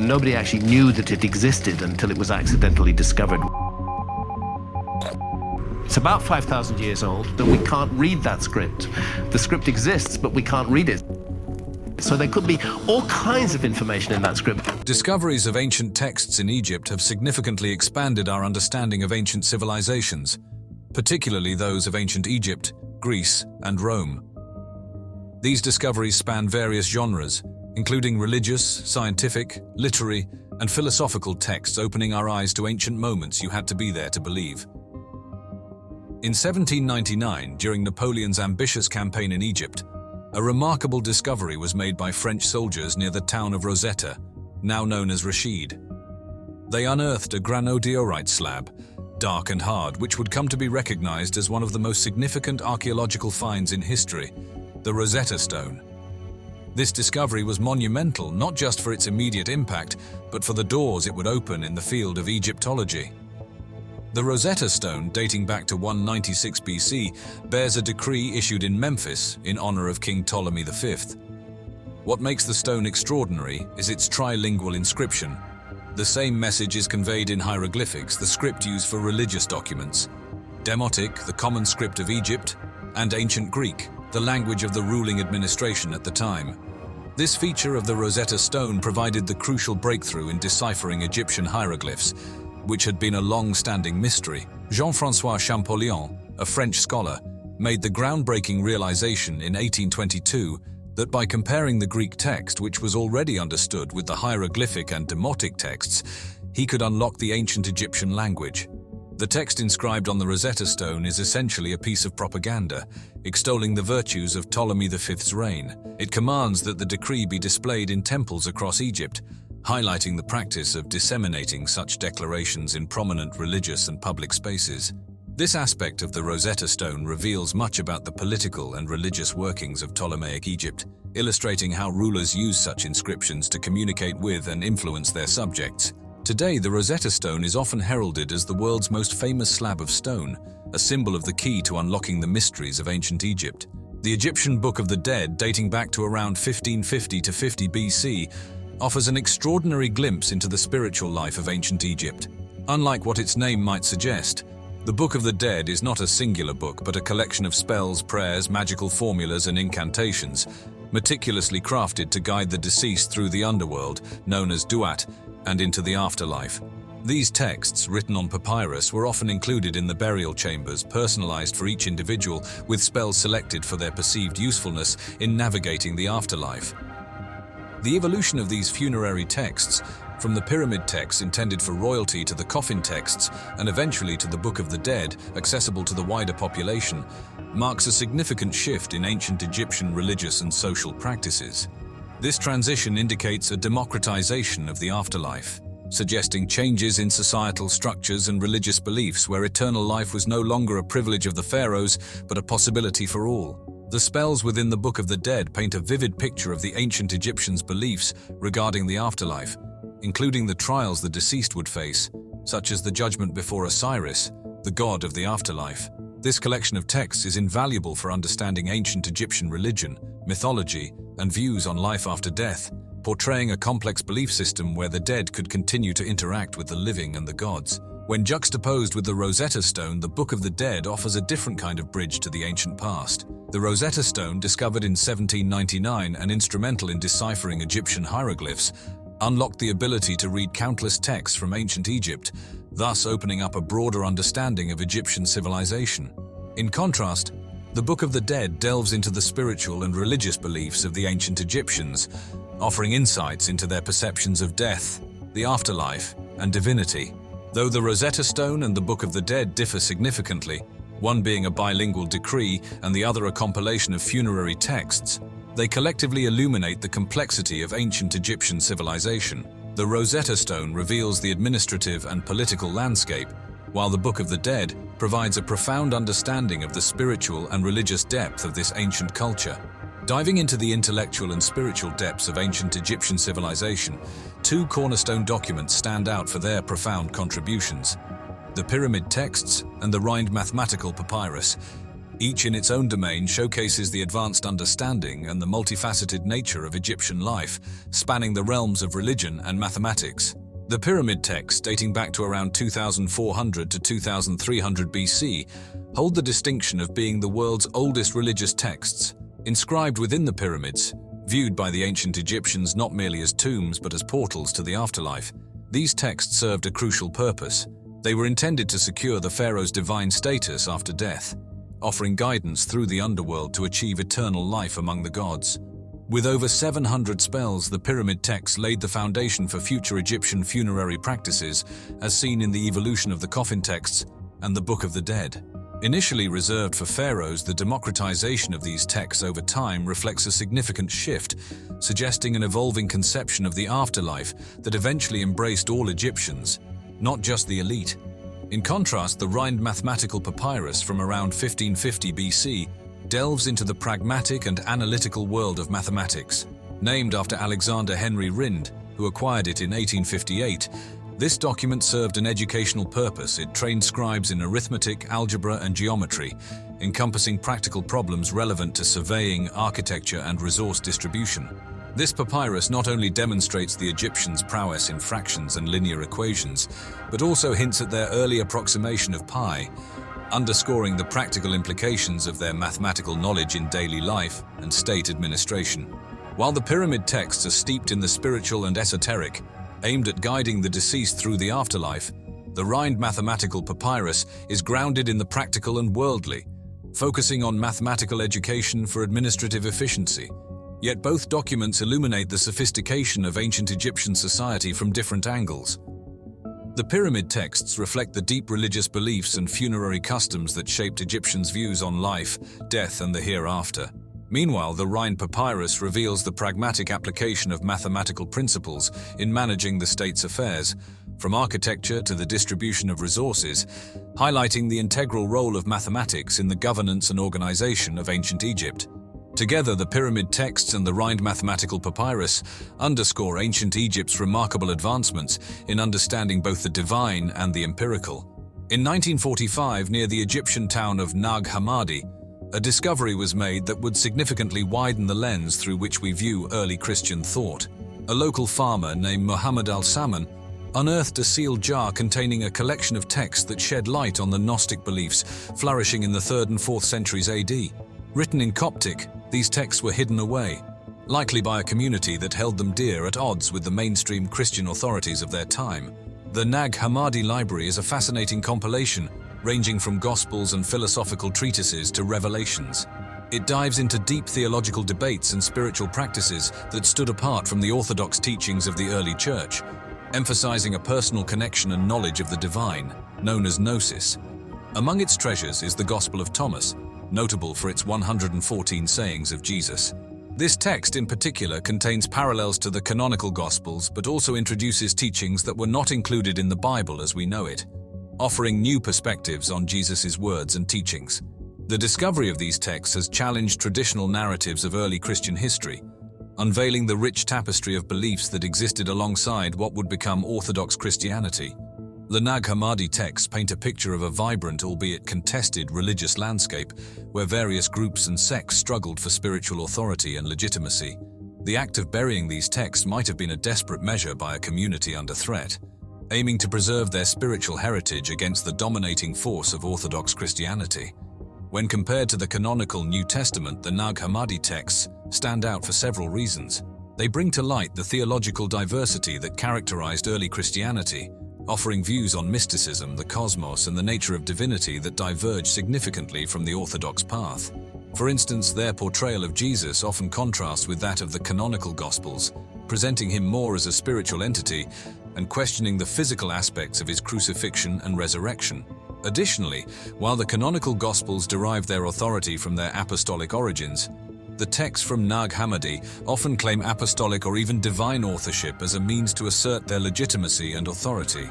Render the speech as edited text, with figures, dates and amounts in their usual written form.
Nobody actually knew that it existed until it was accidentally discovered. It's about 5,000 years old, but we can't read that script. The script exists, but we can't read it. So there could be all kinds of information in that script. Discoveries of ancient texts in Egypt have significantly expanded our understanding of ancient civilizations, particularly those of ancient Egypt, Greece, and Rome. These discoveries span various genres, including religious, scientific, literary, and philosophical texts, opening our eyes to ancient moments you had to be there to believe. In 1799, during Napoleon's ambitious campaign in Egypt, a remarkable discovery was made by French soldiers near the town of Rosetta, now known as Rashid. They unearthed a granodiorite slab, dark and hard, which would come to be recognized as one of the most significant archaeological finds in history, the Rosetta Stone. This discovery was monumental not just for its immediate impact, but for the doors it would open in the field of Egyptology. The Rosetta Stone, dating back to 196 BC, bears a decree issued in Memphis in honor of King Ptolemy V. What makes the stone extraordinary is its trilingual inscription. The same message is conveyed in hieroglyphics, the script used for religious documents, Demotic, the common script of Egypt, and Ancient Greek, the language of the ruling administration at the time. This feature of the Rosetta Stone provided the crucial breakthrough in deciphering Egyptian hieroglyphs, which had been a long-standing mystery. Jean-François Champollion, a French scholar, made the groundbreaking realization in 1822 that by comparing the Greek text, which was already understood, with the hieroglyphic and demotic texts, he could unlock the ancient Egyptian language. The text inscribed on the Rosetta Stone is essentially a piece of propaganda, extolling the virtues of Ptolemy V's reign. It commands that the decree be displayed in temples across Egypt, highlighting the practice of disseminating such declarations in prominent religious and public spaces. This aspect of the Rosetta Stone reveals much about the political and religious workings of Ptolemaic Egypt, illustrating how rulers used such inscriptions to communicate with and influence their subjects. Today, the Rosetta Stone is often heralded as the world's most famous slab of stone, a symbol of the key to unlocking the mysteries of ancient Egypt. The Egyptian Book of the Dead, dating back to around 1550 to 50 BC, offers an extraordinary glimpse into the spiritual life of ancient Egypt. Unlike what its name might suggest, the Book of the Dead is not a singular book, but a collection of spells, prayers, magical formulas, and incantations, meticulously crafted to guide the deceased through the underworld, known as Duat, and into the afterlife. These texts, written on papyrus, were often included in the burial chambers, personalized for each individual, with spells selected for their perceived usefulness in navigating the afterlife. The evolution of these funerary texts, from the pyramid texts intended for royalty to the coffin texts, and eventually to the Book of the Dead, accessible to the wider population, marks a significant shift in ancient Egyptian religious and social practices. This transition indicates a democratization of the afterlife, suggesting changes in societal structures and religious beliefs where eternal life was no longer a privilege of the pharaohs, but a possibility for all. The spells within the Book of the Dead paint a vivid picture of the ancient Egyptians' beliefs regarding the afterlife, including the trials the deceased would face, such as the judgment before Osiris, the god of the afterlife. This collection of texts is invaluable for understanding ancient Egyptian religion, mythology, and views on life after death, portraying a complex belief system where the dead could continue to interact with the living and the gods. When juxtaposed with the Rosetta Stone, the Book of the Dead offers a different kind of bridge to the ancient past. The Rosetta Stone, discovered in 1799 and instrumental in deciphering Egyptian hieroglyphs, unlocked the ability to read countless texts from ancient Egypt, thus opening up a broader understanding of Egyptian civilization. In contrast, the Book of the Dead delves into the spiritual and religious beliefs of the ancient Egyptians, offering insights into their perceptions of death, the afterlife, and divinity. Though the Rosetta Stone and the Book of the Dead differ significantly, one being a bilingual decree and the other a compilation of funerary texts, they collectively illuminate the complexity of ancient Egyptian civilization. The Rosetta Stone reveals the administrative and political landscape, while the Book of the Dead provides a profound understanding of the spiritual and religious depth of this ancient culture. Diving into the intellectual and spiritual depths of ancient Egyptian civilization, two cornerstone documents stand out for their profound contributions: the pyramid texts and the rhind mathematical papyrus. Each in its own domain showcases the advanced understanding and the multifaceted nature of Egyptian life, spanning the realms of religion and mathematics. The pyramid texts, dating back to around 2400 to 2300 BC, hold the distinction of being the world's oldest religious texts. Inscribed within the pyramids, viewed by the ancient Egyptians not merely as tombs but as portals to the afterlife, these texts served a crucial purpose. They were intended to secure the pharaoh's divine status after death, offering guidance through the underworld to achieve eternal life among the gods. With over 700 spells, the pyramid texts laid the foundation for future Egyptian funerary practices, as seen in the evolution of the coffin texts and the Book of the Dead. Initially reserved for pharaohs, the democratization of these texts over time reflects a significant shift, suggesting an evolving conception of the afterlife that eventually embraced all Egyptians, not just the elite. In contrast, the Rhind mathematical papyrus from around 1550 BC delves into the pragmatic and analytical world of mathematics. Named after Alexander Henry Rhind, who acquired it in 1858, this document served an educational purpose. It trained scribes in arithmetic, algebra, and geometry, encompassing practical problems relevant to surveying, architecture, and resource distribution. This papyrus not only demonstrates the Egyptians' prowess in fractions and linear equations, but also hints at their early approximation of pi, underscoring the practical implications of their mathematical knowledge in daily life and state administration. While the pyramid texts are steeped in the spiritual and esoteric, aimed at guiding the deceased through the afterlife, the Rhind mathematical papyrus is grounded in the practical and worldly, focusing on mathematical education for administrative efficiency. Yet both documents illuminate the sophistication of ancient Egyptian society from different angles. The pyramid texts reflect the deep religious beliefs and funerary customs that shaped Egyptians' views on life, death, and the hereafter. Meanwhile, the Rhind papyrus reveals the pragmatic application of mathematical principles in managing the state's affairs, from architecture to the distribution of resources, highlighting the integral role of mathematics in the governance and organization of ancient Egypt. Together, the pyramid texts and the Rhind mathematical papyrus underscore ancient Egypt's remarkable advancements in understanding both the divine and the empirical. In 1945, near the Egyptian town of Nag Hammadi, a discovery was made that would significantly widen the lens through which we view early Christian thought. A local farmer named Muhammad al-Saman unearthed a sealed jar containing a collection of texts that shed light on the Gnostic beliefs flourishing in the 3rd and 4th centuries AD. Written in Coptic, these texts were hidden away, likely by a community that held them dear, at odds with the mainstream Christian authorities of their time. The Nag Hammadi Library is a fascinating compilation, ranging from Gospels and philosophical treatises to revelations. It dives into deep theological debates and spiritual practices that stood apart from the orthodox teachings of the early church, emphasizing a personal connection and knowledge of the divine, known as Gnosis. Among its treasures is the Gospel of Thomas, notable for its 114 sayings of Jesus. This text in particular contains parallels to the canonical Gospels, but also introduces teachings that were not included in the Bible as we know it, offering new perspectives on Jesus' words and teachings. The discovery of these texts has challenged traditional narratives of early Christian history, unveiling the rich tapestry of beliefs that existed alongside what would become Orthodox Christianity. The Nag Hammadi texts paint a picture of a vibrant, albeit contested, religious landscape where various groups and sects struggled for spiritual authority and legitimacy. The act of burying these texts might have been a desperate measure by a community under threat, aiming to preserve their spiritual heritage against the dominating force of Orthodox Christianity. When compared to the canonical New Testament, the Nag Hammadi texts stand out for several reasons. They bring to light the theological diversity that characterized early Christianity, offering views on mysticism, the cosmos, and the nature of divinity that diverge significantly from the orthodox path. For instance, their portrayal of Jesus often contrasts with that of the canonical Gospels, presenting him more as a spiritual entity and questioning the physical aspects of his crucifixion and resurrection. Additionally, while the canonical Gospels derive their authority from their apostolic origins, the texts from Nag Hammadi often claim apostolic or even divine authorship as a means to assert their legitimacy and authority.